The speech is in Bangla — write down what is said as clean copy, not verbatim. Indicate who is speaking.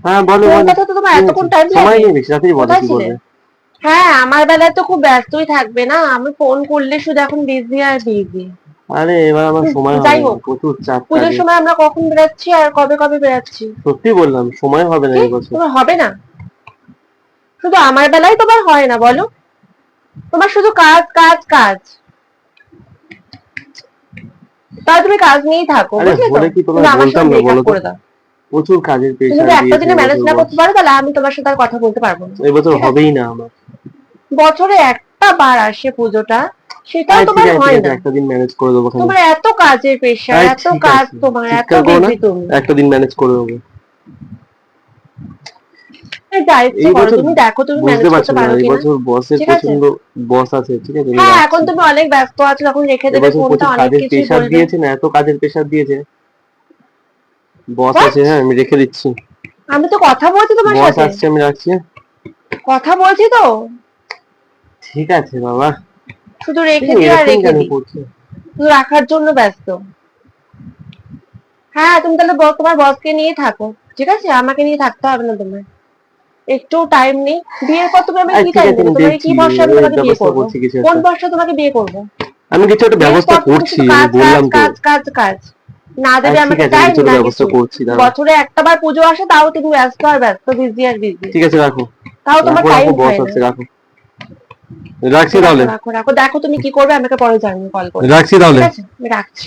Speaker 1: হ্যাঁ বলো বলো,
Speaker 2: ফোনটা তো তোমার এতক্ষণ টাইম
Speaker 1: সময়
Speaker 2: লাগে,
Speaker 1: নেই বেশি, তাড়াতাড়ি বলো
Speaker 2: কোথায়
Speaker 1: কি
Speaker 2: ছিলে?
Speaker 1: বলবে।
Speaker 2: হ্যাঁ আমার বেলায় তো খুব ব্যস্তই থাকবে না, আমি ফোন করলে শুধু এখন বিজি আর বিজি।
Speaker 1: আরে এবার আমার সময়
Speaker 2: যাই
Speaker 1: হবে না,
Speaker 2: হোক,
Speaker 1: প্রচুর চাপ
Speaker 2: পুজোর
Speaker 1: কাজে।
Speaker 2: সময় আমরা কখন বেরাচ্ছি আর কবে কবে বেরাচ্ছি?
Speaker 1: সত্যি বললাম, সময় হবে না
Speaker 2: কি
Speaker 1: এই বছর।
Speaker 2: তোমার হবে না? শুধু আমার বেলায় তোমার হয় না বলো? তোমার শুধু কাজ কাজ কাজ, তাহলে তুমি কাজ নিয়েই থাকো,
Speaker 1: আরে
Speaker 2: বুঝলে তো?
Speaker 1: হলে কি
Speaker 2: তুমি
Speaker 1: তোমায়
Speaker 2: আমার
Speaker 1: বলতাম
Speaker 2: সাথে
Speaker 1: না
Speaker 2: ব্রেকআপ
Speaker 1: বলো তো,
Speaker 2: করে দাও।
Speaker 1: প্রচুর কাজের
Speaker 2: তুমি
Speaker 1: প্রেশার
Speaker 2: যদি একটা
Speaker 1: দিয়েছে
Speaker 2: দিনে ম্যানেজ
Speaker 1: এবছর
Speaker 2: না
Speaker 1: বস।
Speaker 2: করতে পারো তাহলে আমি তোমার সাথে আর কথা বলতে পারবো না।
Speaker 1: এবছর
Speaker 2: ঠিক আছে?
Speaker 1: হবেই না আমার।
Speaker 2: বছরে একটা বার আসে পুজোটা, সেটাও
Speaker 1: আরে ঠিক
Speaker 2: তোমার
Speaker 1: আছে ঠিক
Speaker 2: হয়
Speaker 1: আছে,
Speaker 2: না।
Speaker 1: একটা দিন ম্যানেজ করে দেবো খানি।
Speaker 2: তোমার এত কাজের প্রেশার,
Speaker 1: আরে
Speaker 2: এত
Speaker 1: ঠিক
Speaker 2: কাজ
Speaker 1: আছে,
Speaker 2: তোমার, এত
Speaker 1: চিৎকার করো না,
Speaker 2: বিজি তুমি।
Speaker 1: একটা দিন ম্যানেজ করে দেবো।
Speaker 2: এই যা ইচ্ছে
Speaker 1: এই
Speaker 2: করো,
Speaker 1: বছর
Speaker 2: তুমি দেখো তুমি
Speaker 1: বুঝতে
Speaker 2: ম্যানেজ করতে
Speaker 1: পারছো না,
Speaker 2: পারো
Speaker 1: এই
Speaker 2: কিনা।
Speaker 1: বছর বসের
Speaker 2: ঠিক আছে?
Speaker 1: প্রচন্ড বস আছে, ঠিক আছে আমি
Speaker 2: হ্যাঁ এখন
Speaker 1: রাখছি।
Speaker 2: তুমি অনেক ব্যস্ত আছো, তখন রেখে দেবে
Speaker 1: এবছর
Speaker 2: ফোনটা,
Speaker 1: প্রচুর
Speaker 2: অনেক
Speaker 1: কাজের
Speaker 2: কিছুই
Speaker 1: প্রেশার
Speaker 2: বলবে।
Speaker 1: দিয়েছে না, এত কাজের প্রেশার দিয়েছে, বস
Speaker 2: হোয়াট?
Speaker 1: আছে, হ্যাঁ আমি রেখে দিচ্ছি।
Speaker 2: আমি তো কথা বলছি তোমার
Speaker 1: বস
Speaker 2: সাথে,
Speaker 1: আসছে, আমি রাখছি।
Speaker 2: কথা বলছি তো।
Speaker 1: ঠিক আছে বাবা,
Speaker 2: শুধু
Speaker 1: তুমি
Speaker 2: রেখে দিই আর
Speaker 1: এরকম
Speaker 2: রেখে
Speaker 1: কেন
Speaker 2: দিই,
Speaker 1: করছো?
Speaker 2: শুধু রাখার জন্য ব্যস্ত। হ্যাঁ তুমি তাহলে তোমার বসকে নিয়ে থাকো, ঠিক আছে? আমাকে নিয়ে থাকতে হবে না তোমার, একটু টাইম নেই। বিয়ের পর তুমি আমাকে
Speaker 1: আর
Speaker 2: কি
Speaker 1: ঠিক
Speaker 2: টাইম
Speaker 1: আছে
Speaker 2: দেবে?
Speaker 1: আমি
Speaker 2: তোমাকে
Speaker 1: দেখছি,
Speaker 2: কি ভরসা আমি তোমাকে বিয়ে
Speaker 1: ব্যবস্থা
Speaker 2: করবো?
Speaker 1: করছি কিছু
Speaker 2: কোন
Speaker 1: একটা।
Speaker 2: ভরসা তোমাকে বিয়ে করবো?
Speaker 1: আমি কিছু একটা
Speaker 2: বিয়ের
Speaker 1: ব্যবস্থা
Speaker 2: পর তো তুমি
Speaker 1: করছি,
Speaker 2: শুধু
Speaker 1: আমি
Speaker 2: কাজ কাজ
Speaker 1: বললাম তো।
Speaker 2: কাজ কাজ কাজ, না
Speaker 1: আর
Speaker 2: দেবে
Speaker 1: ঠিক
Speaker 2: আমাকে
Speaker 1: আছে, আমি
Speaker 2: টাইম
Speaker 1: কিছু একটা
Speaker 2: না
Speaker 1: ব্যবস্থা
Speaker 2: কিছু।
Speaker 1: করছি, দাঁড়াও।
Speaker 2: বছরে একটা বার পুজো আসে, তাও তুমি ব্যস্ত আর ব্যস্ত, বিজি আর বিজি,
Speaker 1: ঠিক আছে রাখো,
Speaker 2: তাও তোমার
Speaker 1: রাখো
Speaker 2: টাইম
Speaker 1: রাখো, বস
Speaker 2: হয় না।
Speaker 1: আসছে, রাখো।
Speaker 2: রাখো
Speaker 1: রাখছি
Speaker 2: রাখো
Speaker 1: তাহলে,
Speaker 2: রাখো রাখো, দেখো তুমি কি করবে, আমাকে পরে জানিও কল করে।
Speaker 1: রাখছি
Speaker 2: ঠিক
Speaker 1: তাহলে।
Speaker 2: আছে, আমি রাখছি।